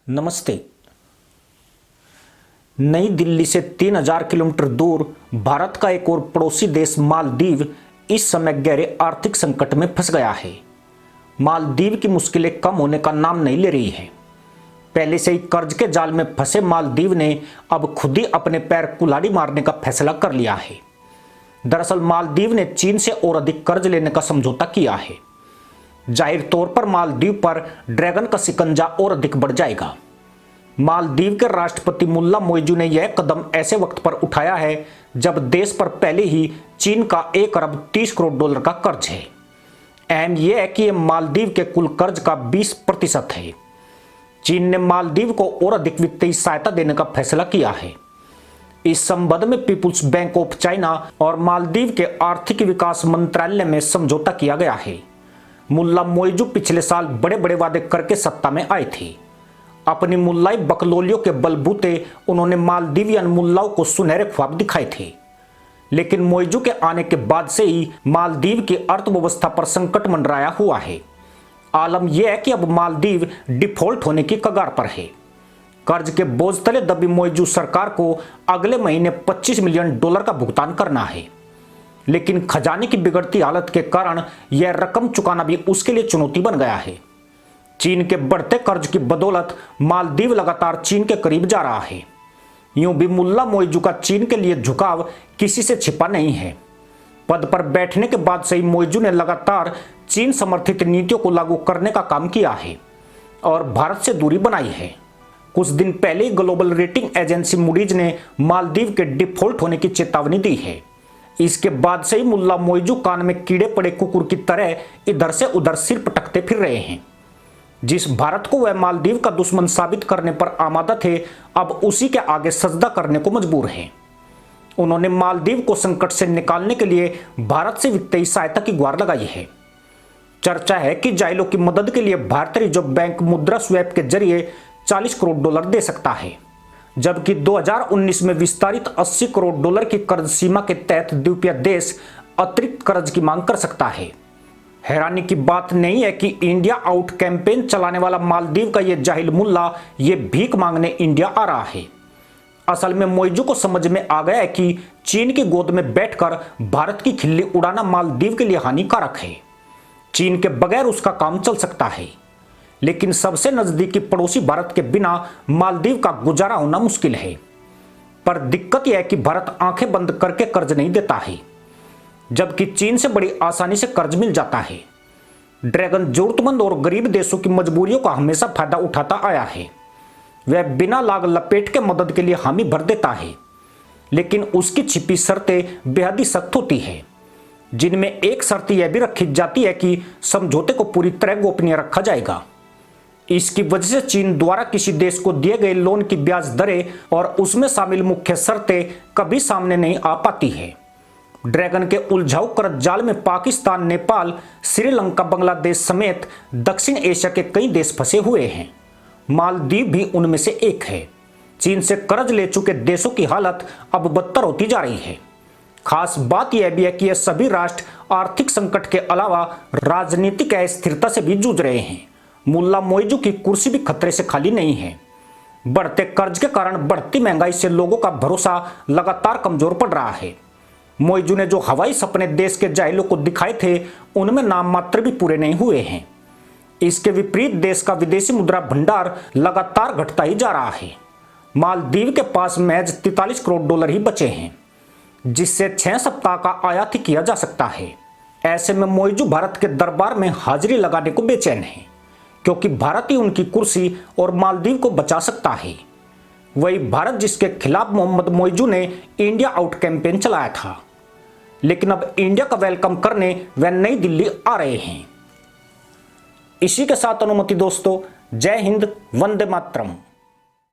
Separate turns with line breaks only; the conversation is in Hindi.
नमस्ते। नई दिल्ली से 3000 किलोमीटर दूर भारत का एक और पड़ोसी देश मालदीव इस समय गहरे आर्थिक संकट में फंस गया है। मालदीव की मुश्किलें कम होने का नाम नहीं ले रही है। पहले से ही कर्ज के जाल में फंसे मालदीव ने अब खुद ही अपने पैर कुल्हाड़ी मारने का फैसला कर लिया है। दरअसल मालदीव ने चीन से और अधिक कर्ज लेने का समझौता किया है। जाहिर तौर पर मालदीव पर ड्रैगन का शिकंजा और अधिक बढ़ जाएगा। मालदीव के राष्ट्रपति मुल्ला मोइजू ने यह कदम ऐसे वक्त पर उठाया है जब देश पर पहले ही चीन का 1 अरब 30 करोड़ डॉलर का कर्ज है। अहम यह है कि यह मालदीव के कुल कर्ज का 20% है। चीन ने मालदीव को और अधिक वित्तीय सहायता देने का फैसला किया है। इस संबंध में पीपुल्स बैंक ऑफ चाइना और मालदीव के आर्थिक विकास मंत्रालय में समझौता किया गया है। मुल्ला मोइजू पिछले साल बड़े बड़े वादे करके सत्ता में आए थे। अपनी मुल्लाई बकलोलियों के बलबूते उन्होंने मालदीवियन मुल्लाओं को सुनहरे ख्वाब दिखाए थे, लेकिन मोइजू के आने के बाद से ही मालदीव की अर्थव्यवस्था पर संकट मंडराया हुआ है। आलम यह है कि अब मालदीव डिफॉल्ट होने की कगार पर है। कर्ज के बोझ तले दबी मोइजू सरकार को अगले महीने 25 मिलियन डॉलर का भुगतान करना है, लेकिन खजाने की बिगड़ती हालत के कारण यह रकम चुकाना भी उसके लिए चुनौती बन गया है। चीन के बढ़ते कर्ज की बदौलत मालदीव लगातार चीन के करीब जा रहा है। यूं भी मुल्ला मोइजू का चीन के लिए झुकाव किसी से छिपा नहीं है। पद पर बैठने के बाद से ही मोइजू ने लगातार चीन समर्थित नीतियों को लागू करने का काम किया है और भारत से दूरी बनाई है। कुछ दिन पहले ही ग्लोबल रेटिंग एजेंसी मूडीज ने मालदीव के डिफॉल्ट होने की चेतावनी दी है। इसके बाद से ही मुल्ला मोइजू कान में कीड़े पड़े कुकुर की तरह इधर से उधर सिर पटकते फिर रहे हैं। जिस भारत को वह मालदीव का दुश्मन साबित करने पर आमादा थे, अब उसी के आगे सजदा करने को मजबूर हैं। उन्होंने मालदीव को संकट से निकालने के लिए भारत से वित्तीय सहायता की गुहार लगाई है। चर्चा है कि जाहिलों की मदद के लिए भारतीय रिजर्व बैंक मुद्रा स्वैप के जरिए 40 करोड़ डॉलर दे सकता है, जबकि 2019 में विस्तारित 80 करोड़ डॉलर की कर्ज सीमा के तहत द्वीपीय देश अतिरिक्त कर्ज की मांग कर सकता है। हैरानी की बात नहीं है कि इंडिया आउट कैंपेन चलाने वाला मालदीव का यह जाहिल मुल्ला ये भीख मांगने इंडिया आ रहा है। असल में मोइजू को समझ में आ गया है कि चीन की गोद में बैठकर भारत की खिल्ली उड़ाना मालदीव के लिए हानिकारक है। चीन के बगैर उसका काम चल सकता है, लेकिन सबसे नजदीकी पड़ोसी भारत के बिना मालदीव का गुजारा होना मुश्किल है। पर दिक्कत यह है कि भारत आंखें बंद करके कर्ज नहीं देता है, जबकि चीन से बड़ी आसानी से कर्ज मिल जाता है। ड्रैगन जरूरतमंद और गरीब देशों की मजबूरियों का हमेशा फायदा उठाता आया है। वह बिना लाग लपेट के मदद के लिए हामी भर देता है, लेकिन उसकी छिपी शर्तें बेहद ही सख्त होती है, जिनमें एक शर्त यह भी रखी जाती है कि समझौते को पूरी तरह गोपनीय रखा जाएगा। इसकी वजह से चीन द्वारा किसी देश को दिए गए लोन की ब्याज दरें और उसमें शामिल मुख्य शर्तें कभी सामने नहीं आ पाती है। ड्रैगन के उलझाऊ कर्ज जाल में पाकिस्तान, नेपाल, श्रीलंका, बांग्लादेश समेत दक्षिण एशिया के कई देश फंसे हुए हैं। मालदीव भी उनमें से एक है। चीन से कर्ज ले चुके देशों की हालत अब बदतर होती जा रही है। खास बात यह भी है कि यह सभी राष्ट्र आर्थिक संकट के अलावा राजनीतिक अस्थिरता से भी जूझ रहे हैं। मुल्ला मोइजू की कुर्सी भी खतरे से खाली नहीं है। बढ़ते कर्ज के कारण बढ़ती महंगाई से लोगों का भरोसा लगातार कमजोर पड़ रहा है। मोइजू ने जो हवाई सपने देश के जाहिलों को दिखाए थे, उनमें नाम मात्र भी पूरे नहीं हुए हैं। इसके विपरीत देश का विदेशी मुद्रा भंडार लगातार घटता ही जा रहा है। मालदीव के पास महज 43 करोड़ डॉलर ही बचे हैं, जिससे 6 सप्ताह का आयात ही किया जा सकता है। ऐसे में मोइजू भारत के दरबार में हाजिरी लगाने को बेचैन है, क्योंकि भारत ही उनकी कुर्सी और मालदीव को बचा सकता है। वही भारत जिसके खिलाफ मोहम्मद मोइजू ने इंडिया आउट कैंपेन चलाया था, लेकिन अब इंडिया का वेलकम करने वह नई दिल्ली आ रहे हैं। इसी के साथ अनुमति दोस्तों, जय हिंद, वंदे मातरम।